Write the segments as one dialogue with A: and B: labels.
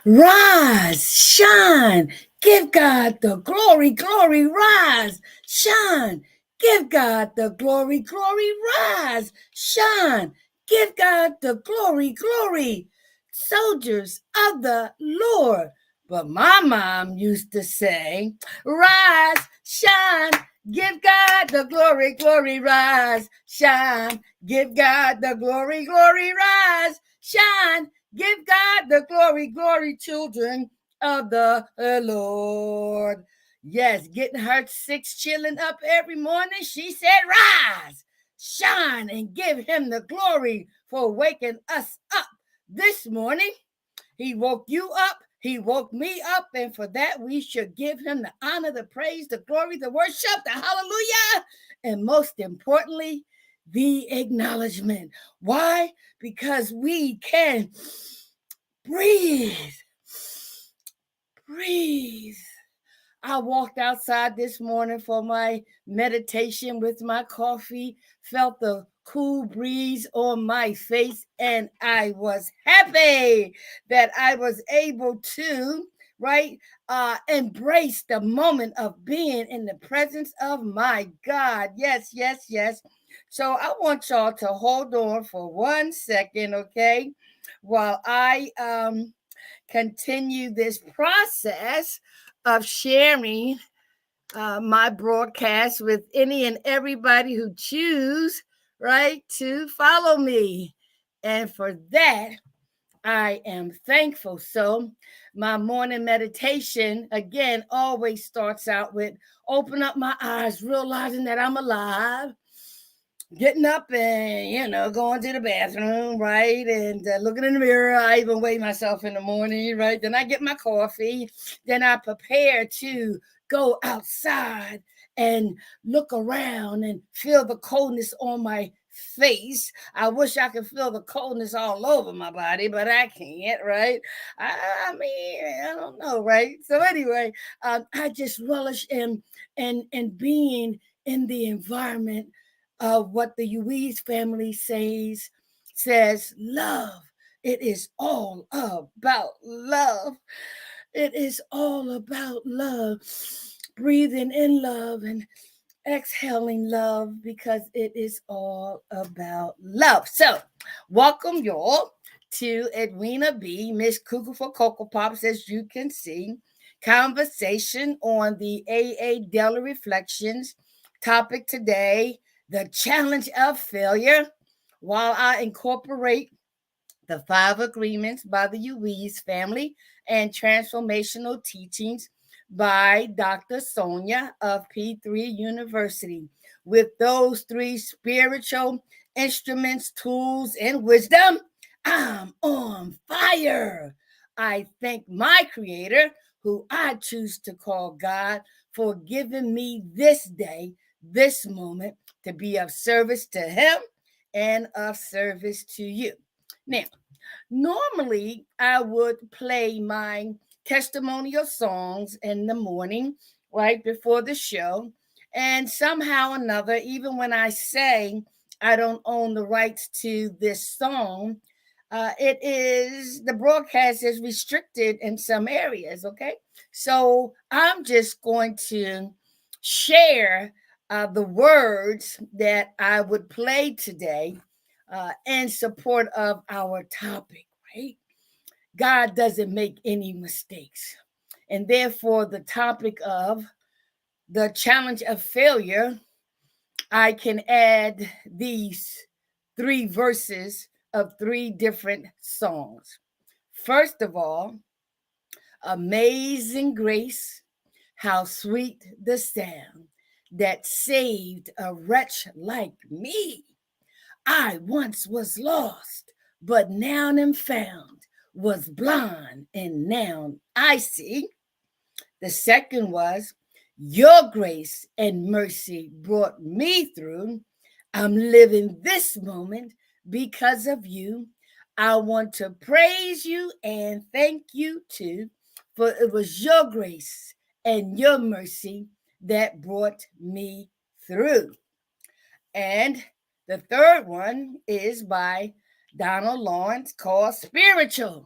A: Rise, shine, give God the glory, glory, rise, shine, give God the glory, glory, rise, shine, give God the glory, glory. Soldiers of the Lord. But my mom used to say, rise, shine, give God the glory, glory, rise, shine, give God the glory, glory, rise, shine, give God the glory, glory, children of the Lord. Yes, getting her six chilling up every morning. She said, rise, shine, and give him the glory for waking us up this morning. He woke you up. He woke me up. And for that, we should give him the honor, the praise, the glory, the worship, the hallelujah. And most importantly, the acknowledgement. Why? Because we can breathe. Breathe. I walked outside this morning for my meditation with my coffee, felt the cool breeze on my face, and I was happy that I was able to, right, embrace the moment of being in the presence of my God. Yes, yes, yes. So I want y'all to hold on for 1 second, okay, while I continue this process of sharing my broadcast with any and everybody who choose, right, to follow me. And for that, I am thankful. So, my morning meditation, again, always starts out with open up my eyes, realizing that I'm alive, getting up and going to the bathroom, right, and looking in the mirror. I even weigh myself in the morning, right, then I get my coffee, then I prepare to go outside and look around and feel the coldness on my face. I wish I could feel the coldness all over my body, but I can't, right? I mean, I don't know, right? So anyway, I just relish in being in the environment of what the Ruiz family says love. It is all about love. It is all about love. Breathing in love and exhaling love because it is all about love. So, welcome y'all to Edwina B, Miss Cuckoo for Cocoa Pops, as you can see. Conversation on the AA Daily Reflections. Topic today, the challenge of failure, while I incorporate the five agreements by the Ruiz family and transformational teachings by Dr. Sonja of P3 University. With those three spiritual instruments, tools, and wisdom, I'm on fire. I thank my Creator, who I choose to call God, for giving me this day, this moment, to be of service to Him and of service to you. Now, normally I would play my testimonial songs in the morning, right before the show. And somehow or another, even when I say I don't own the rights to this song, it is the broadcast is restricted in some areas. Okay. So I'm just going to share the words that I would play today in support of our topic, right? God doesn't make any mistakes. And therefore, the topic of the challenge of failure, I can add these three verses of three different songs. First of all, Amazing Grace, how sweet the sound that saved a wretch like me. I once was lost, but now am found, was blind, and now I see. The second was, your grace and mercy brought me through. I'm living this moment because of you. I want to praise you and thank you too, for it was your grace and your mercy that brought me through. And the third one is by Donald Lawrence, called Spiritual.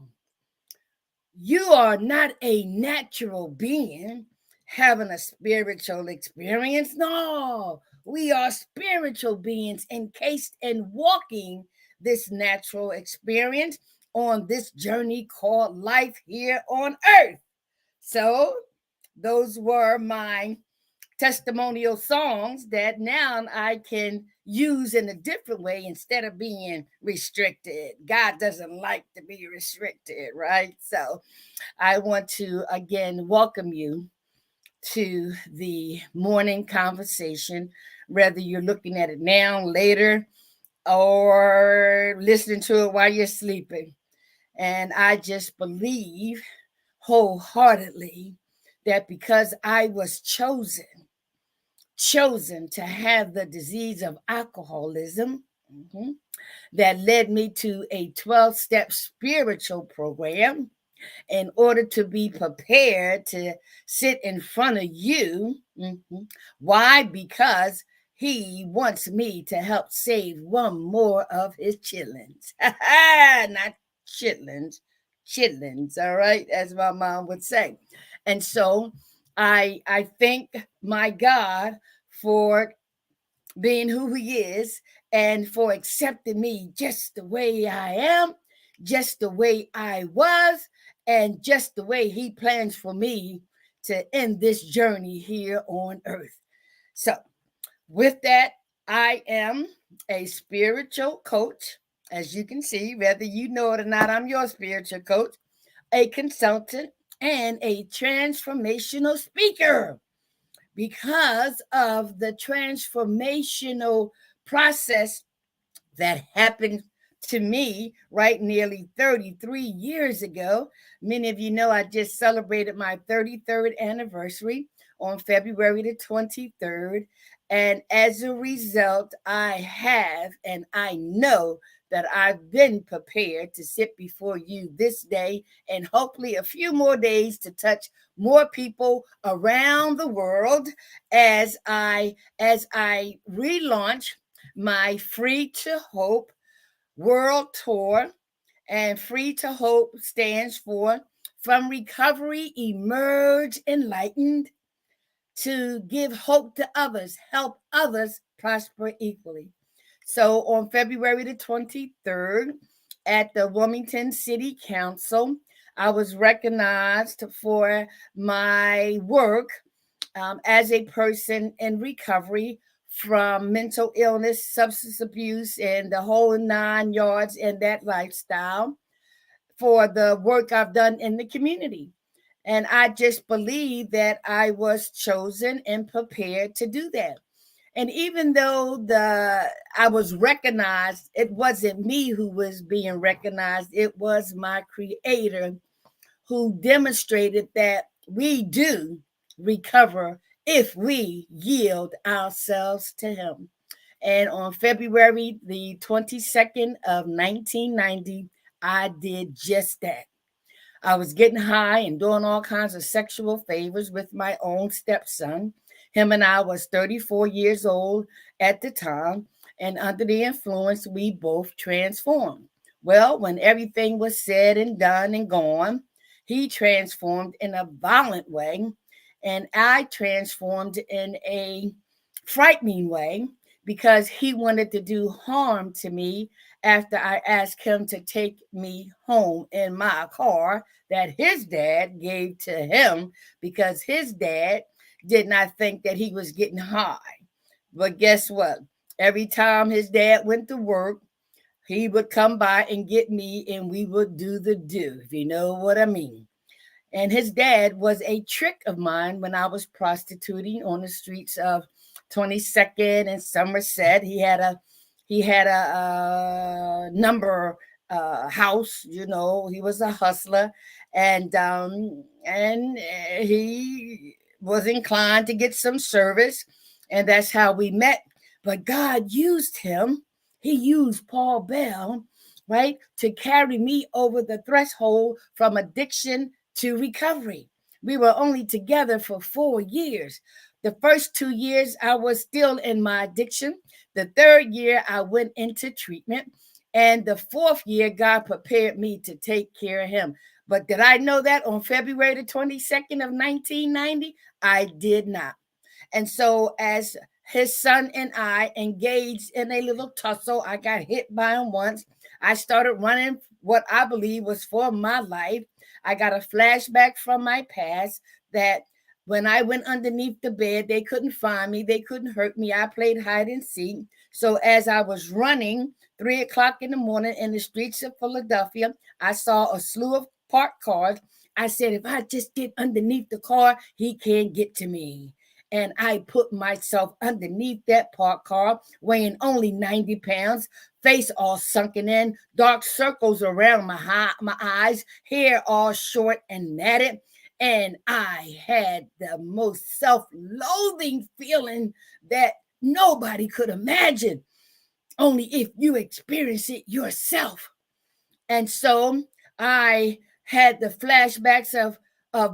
A: You are not a natural being having a spiritual experience. No, we are spiritual beings encased in walking this natural experience on this journey called life here on earth. So, those were my testimonial songs that now I can use in a different way instead of being restricted. God doesn't like to be restricted, right? So I want to again welcome you to the morning conversation, whether you're looking at it now, later, or listening to it while you're sleeping. And I just believe wholeheartedly that because I was chosen to have the disease of alcoholism, that led me to a 12-step spiritual program in order to be prepared to sit in front of you. Why? Because he wants me to help save one more of his chitlins. Not chitlins, chitlins, all right, as my mom would say. And so I thank my God for being who he is and for accepting me just the way I am, just the way I was, and just the way he plans for me to end this journey here on earth. So, with that, I am a spiritual coach. As you can see, whether you know it or not, I'm your spiritual coach, a consultant, and a transformational speaker because of the transformational process that happened to me right nearly 33 years ago. Many of you know I just celebrated my 33rd anniversary on February the 23rd. And as a result, I have and I know that I've been prepared to sit before you this day and hopefully a few more days to touch more people around the world as I relaunch my Free to Hope World Tour. And Free to Hope stands for From Recovery Emerge Enlightened to Give Hope to Others, Help Others Prosper Equally. So on February the 23rd at the Wilmington City Council, I was recognized for my work as a person in recovery from mental illness, substance abuse, and the whole 9 yards in that lifestyle for the work I've done in the community. And I just believe that I was chosen and prepared to do that. And even though I was recognized, it wasn't me who was being recognized, it was my creator who demonstrated that we do recover if we yield ourselves to him. And on February the 22nd of 1990, I did just that. I was getting high and doing all kinds of sexual favors with my own stepson. Him and I was 34 years old at the time, and under the influence, we both transformed. Well, when everything was said and done and gone, he transformed in a violent way, and I transformed in a frightening way because he wanted to do harm to me after I asked him to take me home in my car that his dad gave to him because his dad did not think that he was getting high. But guess what? Every time his dad went to work, he would come by and get me and we would do the do, if you know what I mean. And his dad was a trick of mine when I was prostituting on the streets of 22nd and Somerset. He had a number house. You know, he was a hustler, and he was inclined to get some service, and that's how we met. But God used him. He used Paul Bell, right, to carry me over the threshold from addiction to recovery. We were only together for 4 years. The first 2 years, I was still in my addiction. The third year, I went into treatment. And the fourth year, God prepared me to take care of him. But did I know that on February the 22nd of 1990? I did not. And so as his son and I engaged in a little tussle, I got hit by him once. I started running what I believe was for my life. I got a flashback from my past that when I went underneath the bed, they couldn't find me. They couldn't hurt me. I played hide and seek. So as I was running 3 o'clock in the morning in the streets of Philadelphia, I saw a slew of parked cars. I said, if I just get underneath the car, he can't get to me. And I put myself underneath that parked car, weighing only 90 pounds, face all sunken in, dark circles around my eyes, hair all short and matted. And I had the most self-loathing feeling that nobody could imagine, only if you experience it yourself. And so I had the flashbacks of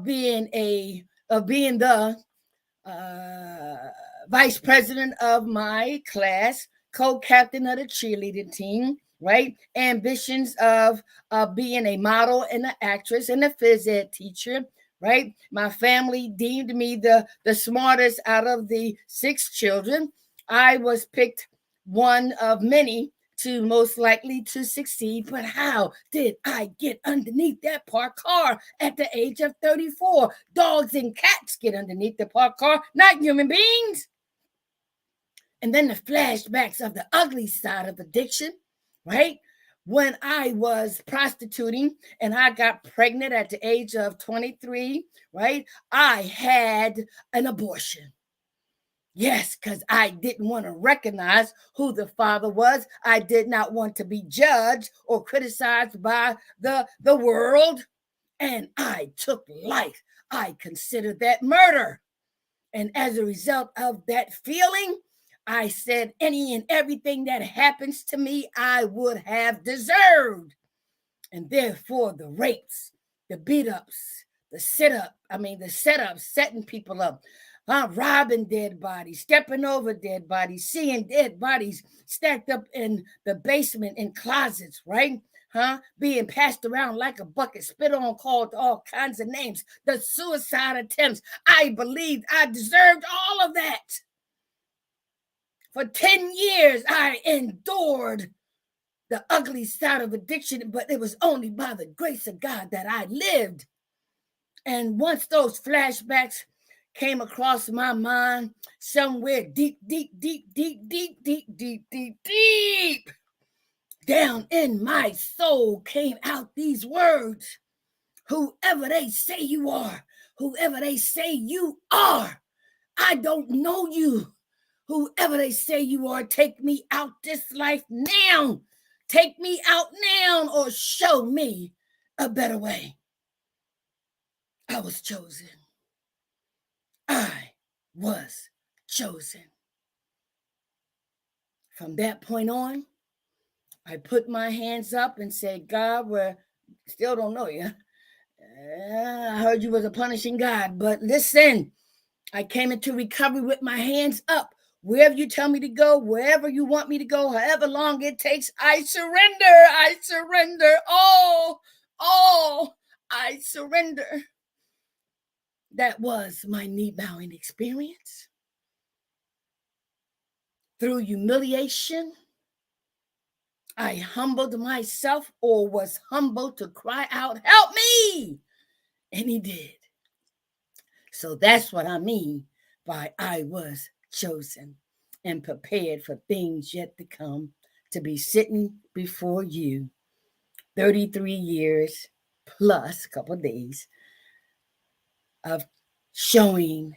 A: being the vice president of my class, co-captain of the cheerleading team, right? Ambitions of being a model and an actress and a phys ed teacher, right? My family deemed me the smartest out of the 6 children. I was picked one of many to most likely to succeed. But how did I get underneath that parked car at the age of 34? Dogs and cats get underneath the parked car, not human beings. And then the flashbacks of the ugly side of addiction, right? When I was prostituting and I got pregnant at the age of 23, right? I had an abortion. Yes, because I didn't want to recognize who the father was. I did not want to be judged or criticized by the world. And I took life. I considered that murder. And as a result of that feeling, I said any and everything that happens to me, I would have deserved. And therefore, the rapes, the beat ups, the setups, setting people up, robbing dead bodies, stepping over dead bodies, seeing dead bodies stacked up in the basement in closets, right? Being passed around like a bucket, spit on, called all kinds of names, the suicide attempts. I believed I deserved all of that. For 10 years, I endured the ugly side of addiction, but it was only by the grace of God that I lived. And once those flashbacks came across my mind, somewhere deep down in my soul came out these words: whoever they say you are, whoever they say you are, I don't know you. Whoever they say you are, take me out this life now. Take me out now or show me a better way. I was chosen. I was chosen. From that point on, I put my hands up and said, God, we still don't know you. I heard you was a punishing God, but listen, I came into recovery with my hands up. Wherever you tell me to go, wherever you want me to go, however long it takes, I surrender. I surrender. All I surrender. That was my knee bowing experience. Through humiliation, I humbled myself, or was humbled to cry out, help me. And he did. So that's what I mean by I was chosen and prepared for things yet to come, to be sitting before you 33 years plus a couple of days of showing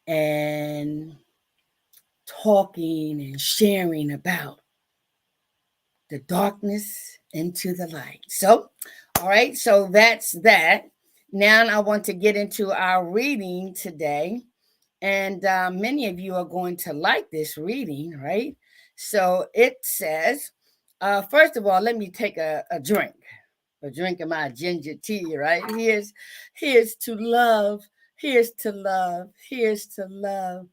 A: and talking and sharing about the darkness into the light. So, all right, so that's that. Now I want to get into our reading today. And many of you are going to like this reading, right? So it says, first of all, let me take a drink of my ginger tea, right? Here's to love. Here's to love. Here's to love.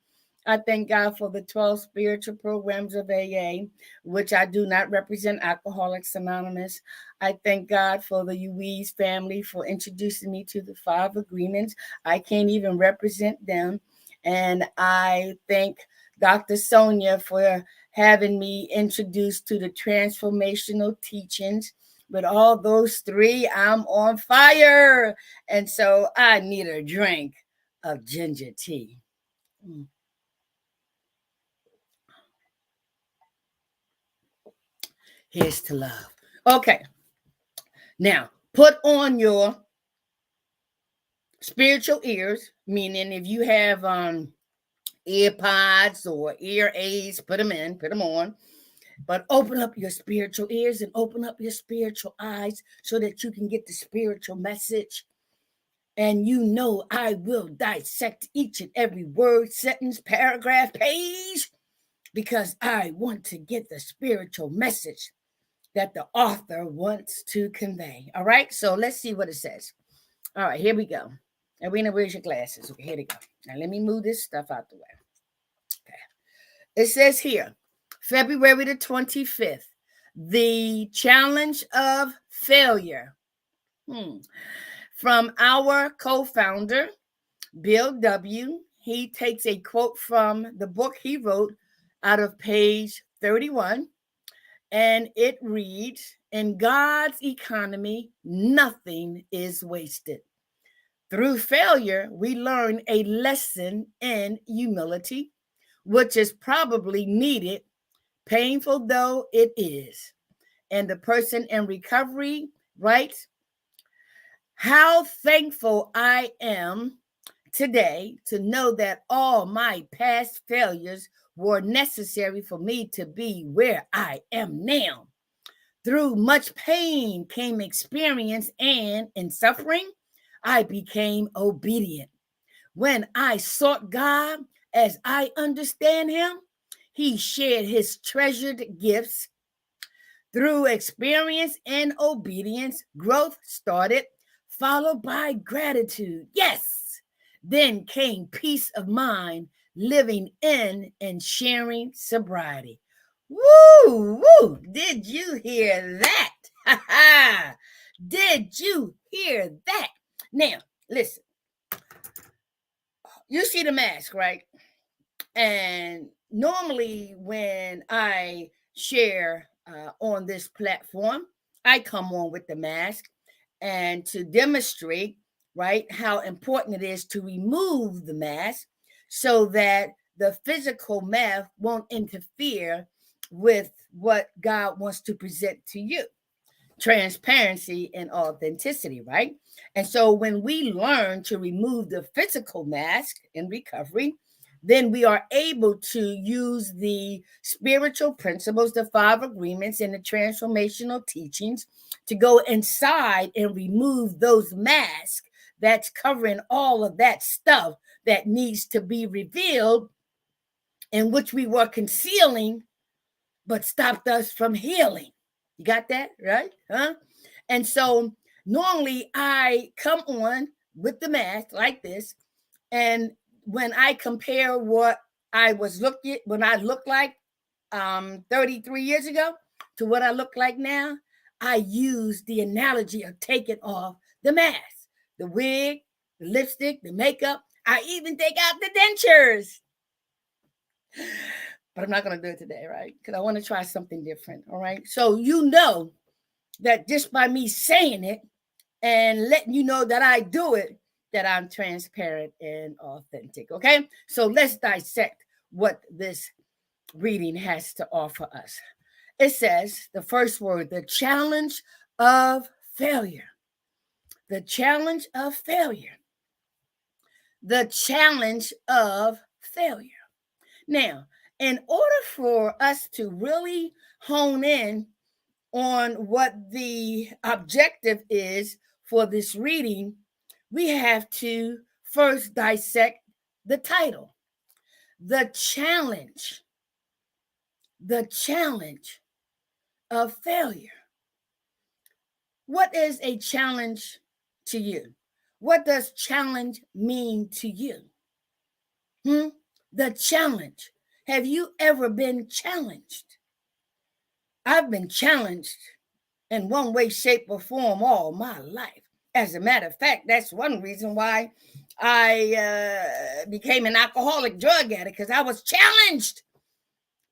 A: I thank God for the 12 spiritual programs of AA, which I do not represent Alcoholics Anonymous. I thank God for the Ruiz family for introducing me to the 5 agreements. I can't even represent them. And I thank Dr. Sonja for having me introduced to the transformational teachings. With all those 3, I'm on fire. And so I need a drink of ginger tea. Here's to love. Okay. Now, put on your spiritual ears, meaning if you have ear pods or ear aids, put them on. But open up your spiritual ears and open up your spiritual eyes so that you can get the spiritual message. And you know I will dissect each and every word, sentence, paragraph, page, because I want to get the spiritual message that the author wants to convey. All right, so let's see what it says. All right, here we go. Arena, where's your glasses? Okay, here they go. Now let me move this stuff out the way. Okay. It says here, February the 25th, the challenge of failure. From our co-founder, Bill W. He takes a quote from the book he wrote out of page 31. And it reads, in God's economy, nothing is wasted. Through failure, we learn a lesson in humility, which is probably needed, painful though it is. And the person in recovery writes, how thankful I am today to know that all my past failures were necessary for me to be where I am now. Through much pain came experience, and in suffering, I became obedient. When I sought God as I understand him, he shared his treasured gifts. Through experience and obedience, growth started, followed by gratitude. Yes. Then came peace of mind, living in and sharing sobriety. Woo, woo. Did you hear that? Ha ha. Did you hear that? Now, listen. You see the mask, right? And normally when I share on this platform, I come on with the mask and to demonstrate, right, how important it is to remove the mask so that the physical mask won't interfere with what God wants to present to you. Transparency and authenticity, right? And so when we learn to remove the physical mask in recovery, then we are able to use the spiritual principles, the 5 agreements, and the transformational teachings to go inside and remove those masks that's covering all of that stuff that needs to be revealed, in which we were concealing, but stopped us from healing. You got that, right? Huh? And so normally I come on with the mask like this, and when I compare what I was looking, when I looked like 33 years ago to what I look like now, I use the analogy of taking off the mask, the wig, the lipstick, the makeup. I even take out the dentures. But I'm not going to do it today, right? Because I want to try something different, all right? So you know that just by me saying it and letting you know that I do it, that I'm transparent and authentic, okay? So let's dissect what this reading has to offer us. It says, the first word, the challenge of failure. The challenge of failure. The challenge of failure. Now, in order for us to really hone in on what the objective is for this reading, we have to first dissect the title. The challenge of failure. What is a challenge to you? What does challenge mean to you? The challenge. Have you ever been challenged? I've been challenged in one way, shape, or form all my life. As a matter of fact, that's one reason why I became an alcoholic drug addict, because I was challenged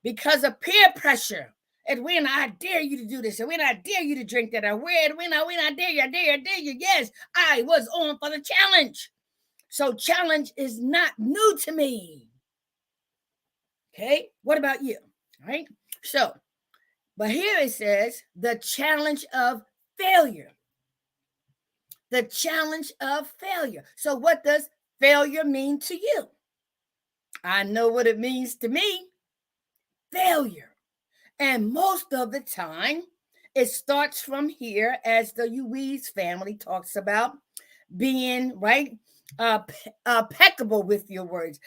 A: because of peer pressure. Edwina, I dare you to do this. Edwina, I dare you to drink that. Edwina, I dare you, I dare you, I dare you. Yes, I was on for the challenge. So challenge is not new to me. Okay, what about you? All right, so, but here it says the challenge of failure. The challenge of failure. So what does failure mean to you? I know what it means to me. Failure. And most of the time, it starts from here, as the Ruiz family talks about being right, impeccable with your words.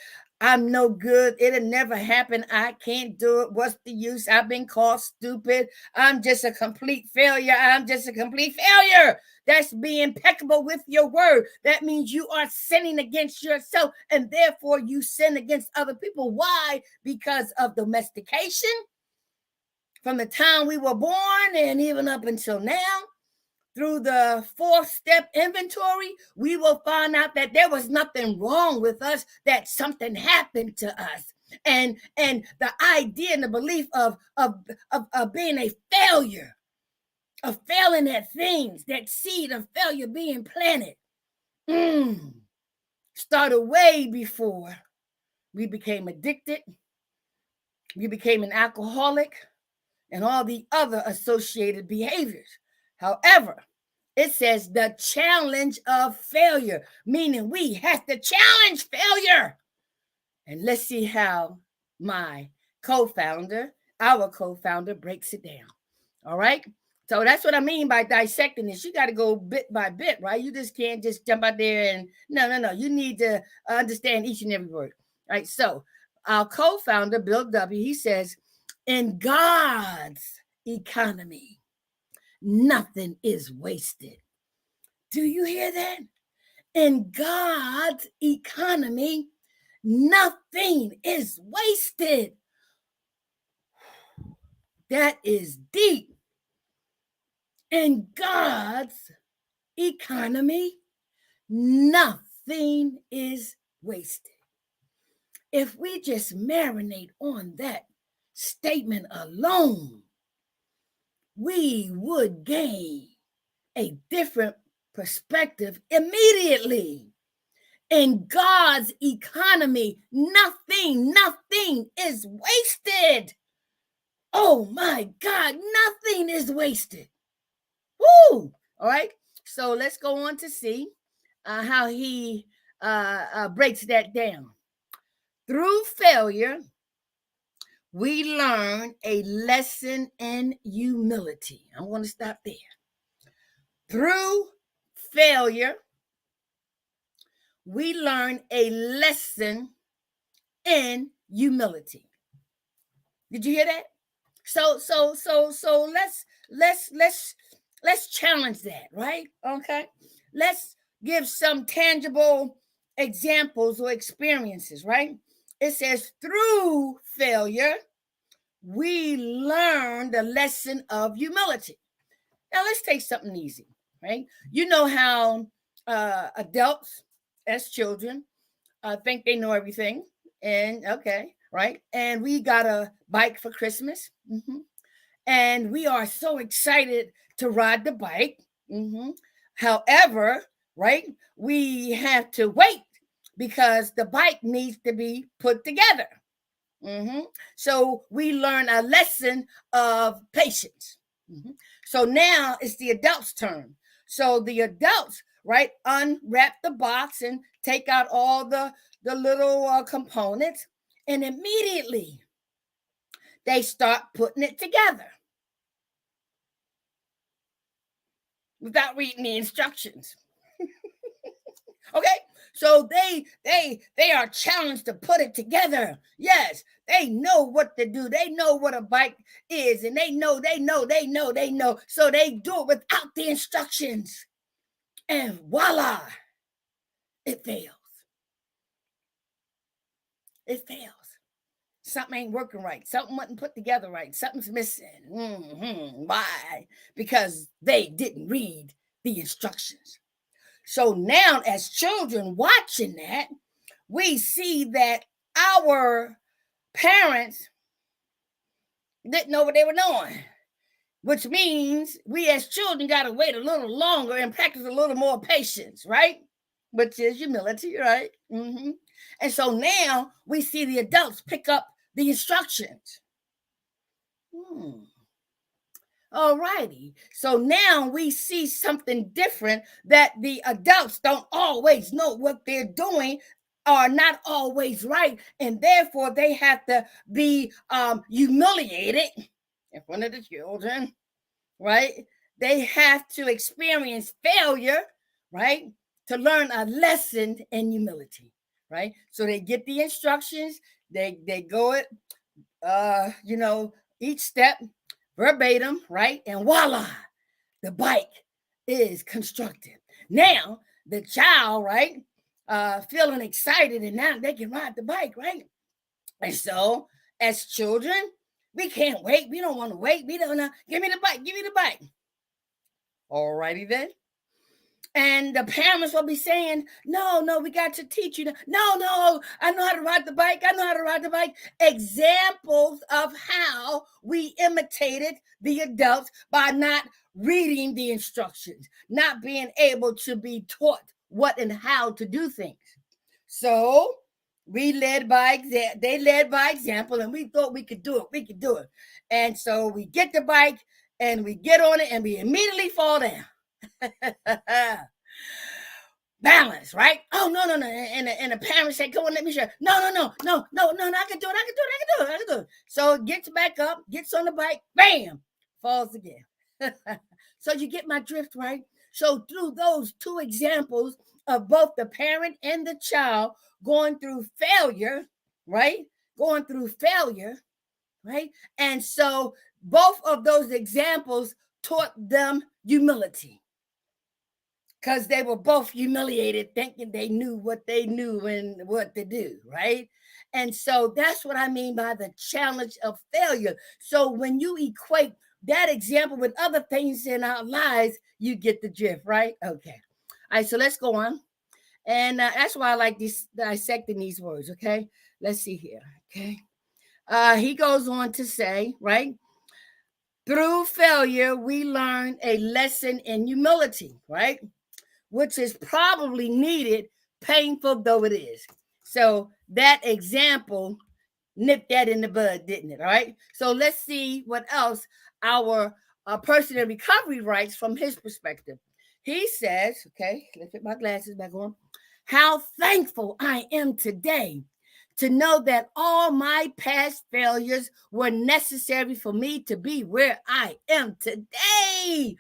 A: I'm no good. It'll never happen. I can't do it. What's the use? I've been called stupid. I'm just a complete failure. I'm just a complete failure. That's being impeccable with your word. That means you are sinning against yourself, and therefore you sin against other people. Why? Because of domestication. From the time we were born and even up until now, through the 4-step inventory, we will find out that there was nothing wrong with us, that something happened to us. And the idea and the belief of being a failure, of failing at things, that seed of failure being planted, started way before we became addicted, we became an alcoholic, and all the other associated behaviors. However, it says the challenge of failure, meaning we have to challenge failure. And let's see how my our co-founder breaks it down. All right. So that's what I mean by dissecting this. You got to go bit by bit, right? You just can't just jump out there and no. You need to understand each and every word. All right. So our co-founder, Bill W., he says, in God's economy, nothing is wasted. Do you hear that? In God's economy, nothing is wasted. That is deep. In God's economy, nothing is wasted. If we just marinate on that statement alone, we would gain a different perspective immediately. In God's economy, nothing is wasted. Oh my God, nothing is wasted. Woo! All right, so let's go on to see how he breaks that down. Through failure, we learn a lesson in humility. I'm going to stop there. Through failure, we learn a lesson in humility. Did you hear that? So let's challenge that, right? Okay. Let's give some tangible examples or experiences, right? It says through failure, we learn the lesson of humility. Now let's take something easy, right? You know how adults as children think they know everything, and okay, right? And we got a bike for Christmas, and we are so excited to ride the bike. However, right, we have to wait because the bike needs to be put together. So we learn a lesson of patience. So now it's the adults' turn. So the adults, right, unwrap the box and take out all the little components, and immediately they start putting it together without reading the instructions. Okay, so they are challenged to put it together. Yes, they know what to do. They know what a bike is, and they know. So they do it without the instructions, and voila, it fails. it fails. Something ain't working right. Something wasn't put together right. Something's missing. Why? Because they didn't read the instructions. So now, as children watching that, we see that our parents didn't know what they were doing, which means we as children got to wait a little longer and practice a little more patience, right? Which is humility, right? And so now we see the adults pick up the instructions. All righty. So now we see something different, that the adults don't always know what they're doing, are not always right, and therefore they have to be humiliated in front of the children, right? They have to experience failure, right, to learn a lesson in humility, right? So they get the instructions, they go it, each step verbatim, right? And voila, the bike is constructed. Now the child, right, feeling excited, and now they can ride the bike, right? And so, as children, we can't wait. We don't want to wait. We don't know. Give me the bike. Give me the bike. All righty then. And the parents will be saying, no, we got to teach you. No, I know how to ride the bike. I know how to ride the bike. Examples of how we imitated the adults by not reading the instructions, not being able to be taught what and how to do things. So they led by example, and we thought we could do it. And so we get the bike and we get on it and we immediately fall down. Balance, right? Oh, no. And the parents say, come on, let me show. No, I can do it. So it gets back up, gets on the bike, bam, falls again. So you get my drift, right? So through those two examples of both the parent and the child going through failure, right? And so both of those examples taught them humility, because they were both humiliated, thinking they knew what they knew and what to do, right? And so that's what I mean by the challenge of failure. So when you equate that example with other things in our lives, you get the drift, right? Okay. All right, so let's go on. And that's why I like dissecting these words, okay? Let's see here, okay? He goes on to say, right? Through failure, we learn a lesson in humility, right? Which is probably needed, painful though it is. So that example nipped that in the bud, didn't it? All right. So let's see what else our person in recovery writes from his perspective. He says, okay, let's put my glasses back on. How thankful I am today to know that all my past failures were necessary for me to be where I am today.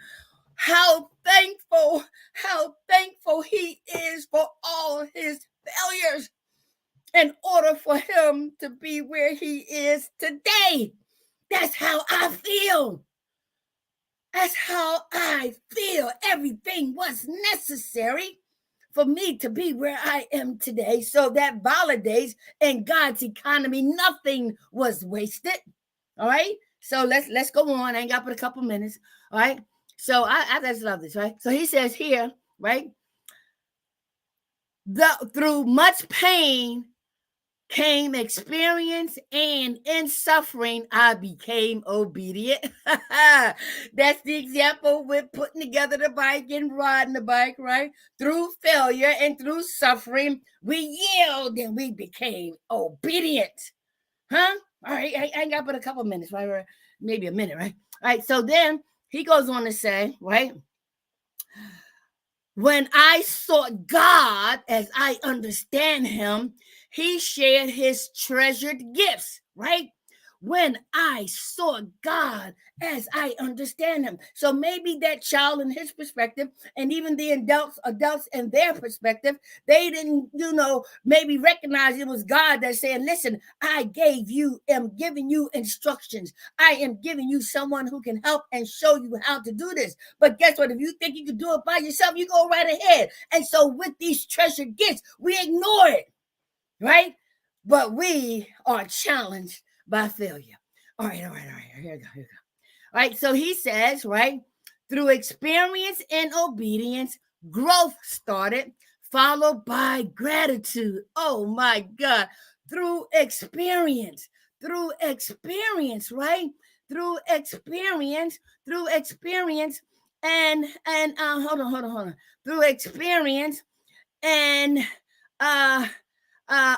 A: How thankful he is for all his failures in order for him to be where he is today. That's how I feel. Everything was necessary for me to be where I am today. So that validates, in God's economy, nothing was wasted. All right. So let's go on. I ain't got but a couple minutes. All right. So I just love this, right? So he says here, right? Through much pain came experience, and in suffering I became obedient. That's the example with putting together the bike and riding the bike, right? Through failure and through suffering, we yielded and we became obedient. Huh? All right, I ain't got but a couple minutes, right? Maybe a minute, right? All right, so then he goes on to say, right? When I sought God as I understand him, he shared his treasured gifts, right? When I sought God as I understand him. So maybe that child in his perspective, and even the adults in their perspective, they didn't, maybe recognize it was God that said, listen, am giving you instructions. I am giving you someone who can help and show you how to do this. But guess what? If you think you can do it by yourself, you go right ahead. And so with these treasured gifts, we ignore it, right? but we are challenged by failure. All right, all right, all right. Here we go, here we go. All right, so he says, right, through experience and obedience, growth started, followed by gratitude. Oh my God. Through experience, right? Through experience, through experience, and hold on. Through experience and uh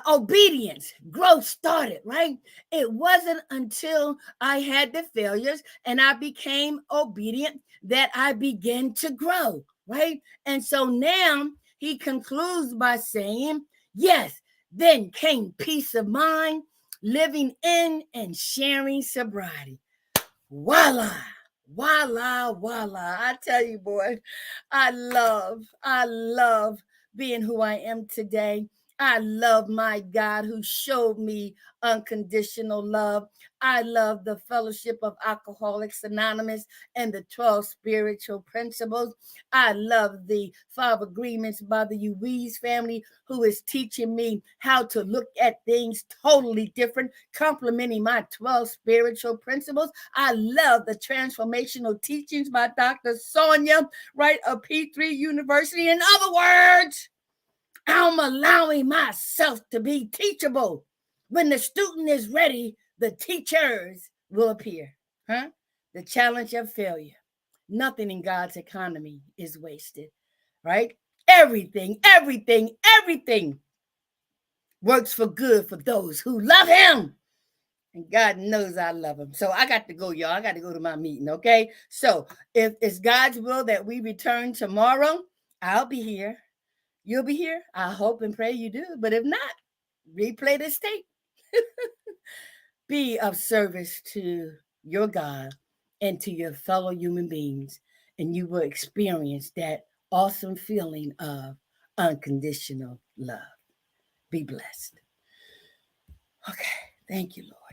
A: obedience, growth started, right? It wasn't until I had the failures and I became obedient that I began to grow, right? And so now he concludes by saying, yes, then came peace of mind, living in and sharing sobriety. Voila, voila. I tell you, boy, I love being who I am today. I love my God who showed me unconditional love. I love the Fellowship of Alcoholics Anonymous and the 12 spiritual principles. I love the 5 agreements by the Ruiz family, who is teaching me how to look at things totally different, complementing my 12 spiritual principles. I love the transformational teachings by Dr. Sonja, right, of P3 University. In other words, I'm allowing myself to be teachable. When the student is ready, the teachers will appear. Huh? The challenge of failure. Nothing in God's economy is wasted, right? Everything works for good for those who love him. And God knows I love him. So I got to go, y'all. I got to go to my meeting, okay? So if it's God's will that we return tomorrow, I'll be here. You'll be here. I hope and pray you do. But if not, replay this tape. Be of service to your God and to your fellow human beings, and you will experience that awesome feeling of unconditional love. Be blessed. Okay. Thank you, Lord.